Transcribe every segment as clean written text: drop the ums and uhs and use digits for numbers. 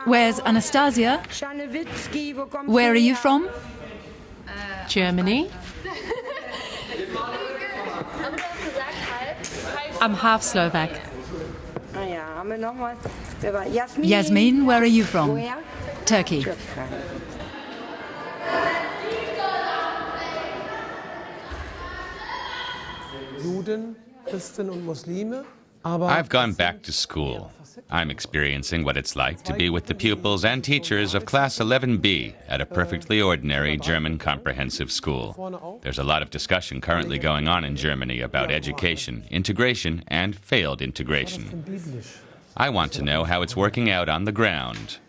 Where's Anastasia? Where are you from? Germany. I'm half Slovak. Yasmin, where are you from? Turkey. I've gone back to school. I'm experiencing what it's like to be with the pupils and teachers of Class 11B at a perfectly ordinary German comprehensive school. There's a lot of discussion currently going on in Germany about education, integration, and failed integration. I want to know how it's working out on the ground.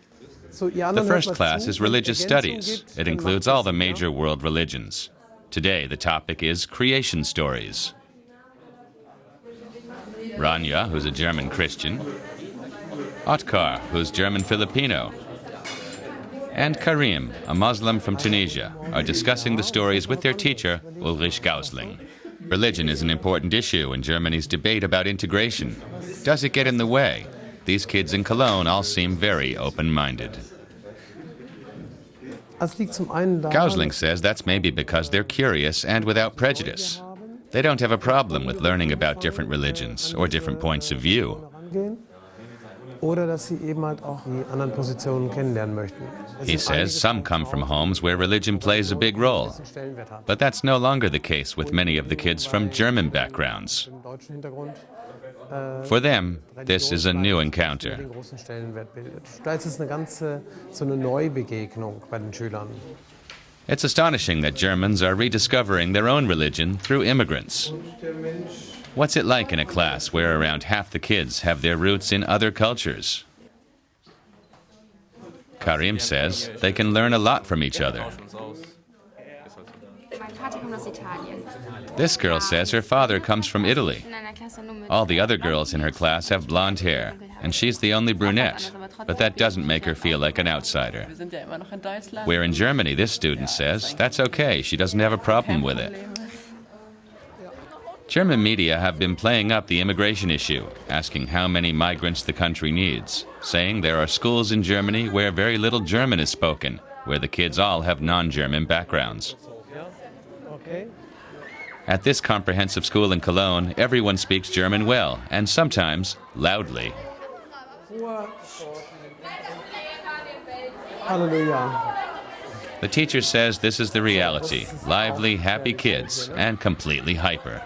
The first class is religious studies. It includes all the major world religions. Today, the topic is creation stories. Rania, who's a German Christian, Otkar, who's German Filipino, and Karim, a Muslim from Tunisia, are discussing the stories with their teacher, Ulrich Gausling. Religion is an important issue in Germany's debate about integration. Does it get in the way? These kids in Cologne all seem very open-minded. Gausling says that's maybe because they're curious and without prejudice. They don't have a problem with learning about different religions or different points of view. He says some come from homes where religion plays a big role. But that's no longer the case with many of the kids from German backgrounds. For them, this is a new encounter. It's astonishing that Germans are rediscovering their own religion through immigrants. What's it like in a class where around half the kids have their roots in other cultures? Karim says they can learn a lot from each other. This girl says her father comes from Italy. All the other girls in her class have blonde hair, and she's the only brunette, but that doesn't make her feel like an outsider. Where in Germany, this student says that's okay, she doesn't have a problem with it. German media have been playing up the immigration issue, asking how many migrants the country needs, saying there are schools in Germany where very little German is spoken, where the kids all have non-German backgrounds. At this comprehensive school in Cologne, everyone speaks German well, and sometimes loudly. Hallelujah. The teacher says this is the reality: lively, happy kids, and completely hyper.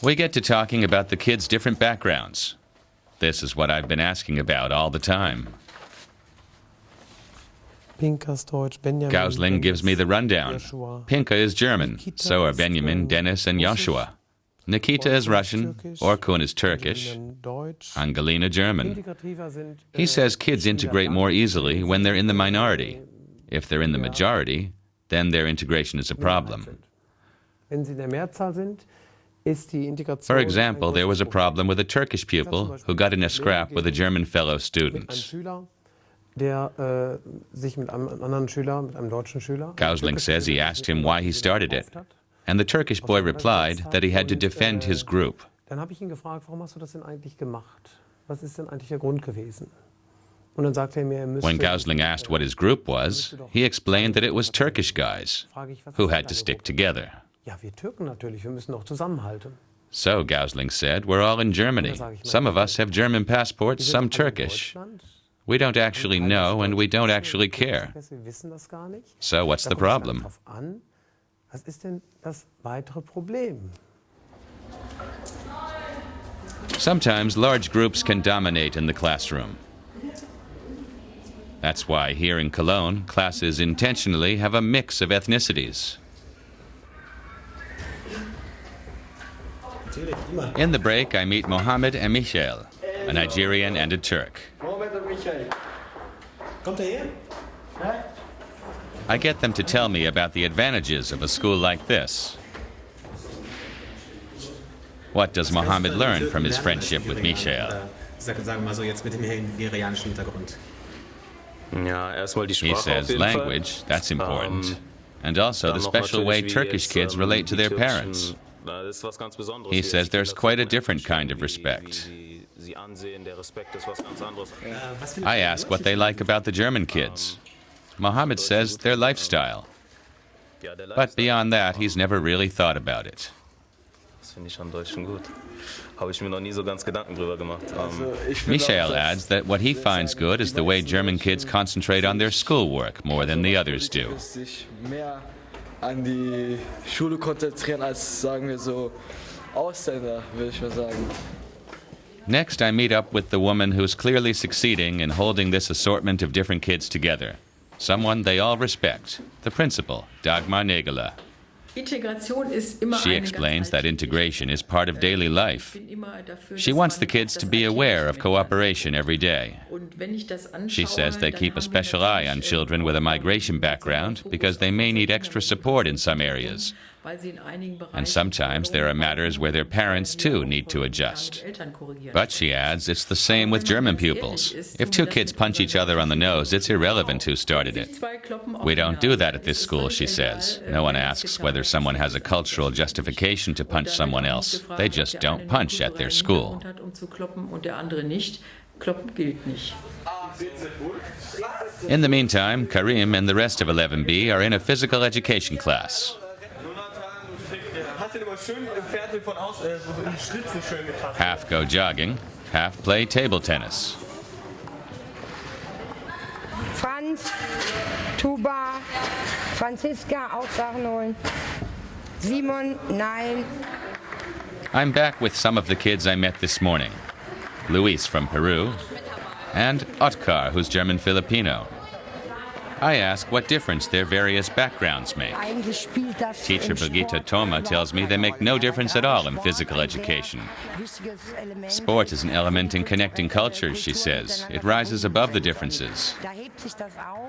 We get to talking about the kids' different backgrounds. This is what I've been asking about all the time. Gausling gives me the rundown. Pinka is German, so are Benjamin, Dennis, and Joshua. Nikita is Russian, Orkun is Turkish, Angelina German. He says kids integrate more easily when they're in the minority. If they're in the majority, then their integration is a problem. For example, there was a problem with a Turkish pupil who got in a scrap with a German fellow student. Gausling says he asked him why he started it, and the Turkish boy replied that he had to defend his group. When Gausling asked what his group was, he explained that it was Turkish guys who had to stick together. So, Gausling said, we're all in Germany. Some of us have German passports, some Turkish. We don't actually know, and we don't actually care. So what's the problem? Sometimes large groups can dominate in the classroom. That's why here in Cologne, classes intentionally have a mix of ethnicities. In the break, I meet Mohammed and Michel, a Nigerian and a Turk. I get them to tell me about the advantages of a school like this. What does Mohammed learn from his friendship with Michel? He says language, that's important, and also the special way Turkish kids relate to their parents. He says there's quite a different kind of respect. I ask what they like about the German kids. Mohammed says their lifestyle. But beyond that, he's never really thought about it. Michael adds that what he finds good is the way German kids concentrate on their schoolwork more than the others do. An die Schule konzentrieren als, sagen wir so, Ausländer, würde ich mal sagen. Next, I meet up with the woman who's clearly succeeding in holding this assortment of different kids together. Someone they all respect, the principal, Dagmar Nägele. She explains that integration is part of daily life. She wants the kids to be aware of cooperation every day. She says they keep a special eye on children with a migration background because they may need extra support in some areas. And sometimes there are matters where their parents, too, need to adjust. But, she adds, it's the same with German pupils. If two kids punch each other on the nose, it's irrelevant who started it. We don't do that at this school, she says. No one asks whether someone has a cultural justification to punch someone else. They just don't punch at their school. In the meantime, Karim and the rest of 11B are in a physical education class. Half go jogging, half play table tennis. Franz, Tuba, Franziska, auch Sachen holen. Simon, nein. I'm back with some of the kids I met this morning. Luis from Peru, and Otkar, who's German-Filipino. I ask what difference their various backgrounds make. Teacher Brigitte Thoma tells me they make no difference at all in physical education. Sport is an element in connecting cultures, she says. It rises above the differences.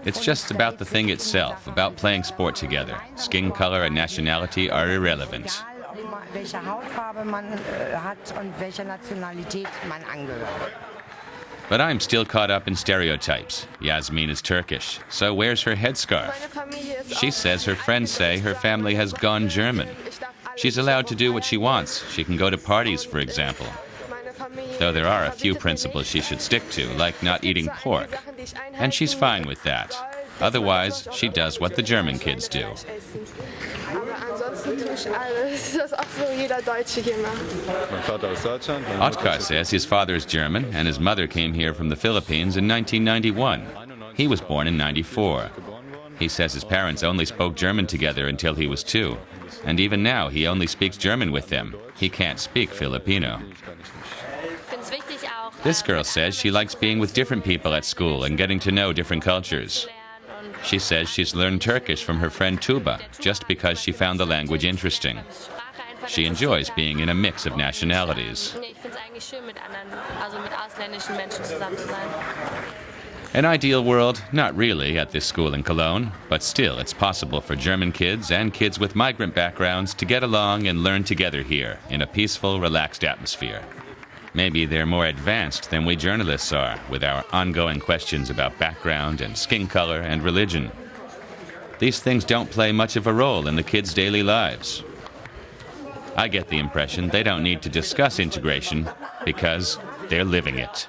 It's just about the thing itself, about playing sport together. Skin color and nationality are irrelevant. But I'm still caught up in stereotypes. Yasmin is Turkish, so wears her headscarf. She says her friends say her family has gone German. She's allowed to do what she wants. She can go to parties, for example. Though there are a few principles she should stick to, like not eating pork. And she's fine with that. Otherwise, she does what the German kids do. Otkar says his father's German and his mother came here from the Philippines in 1991. He was born in 94. He says his parents only spoke German together until he was 2. And even now, he only speaks German with them. He can't speak Filipino. This girl says she likes being with different people at school and getting to know different cultures. She says she's learned Turkish from her friend Tuba just because she found the language interesting. She enjoys being in a mix of nationalities. An ideal world? Not really at this school in Cologne, but still it's possible for German kids and kids with migrant backgrounds to get along and learn together here in a peaceful, relaxed atmosphere. Maybe they're more advanced than we journalists are, with our ongoing questions about background and skin color and religion. These things don't play much of a role in the kids' daily lives. I get the impression they don't need to discuss integration because they're living it.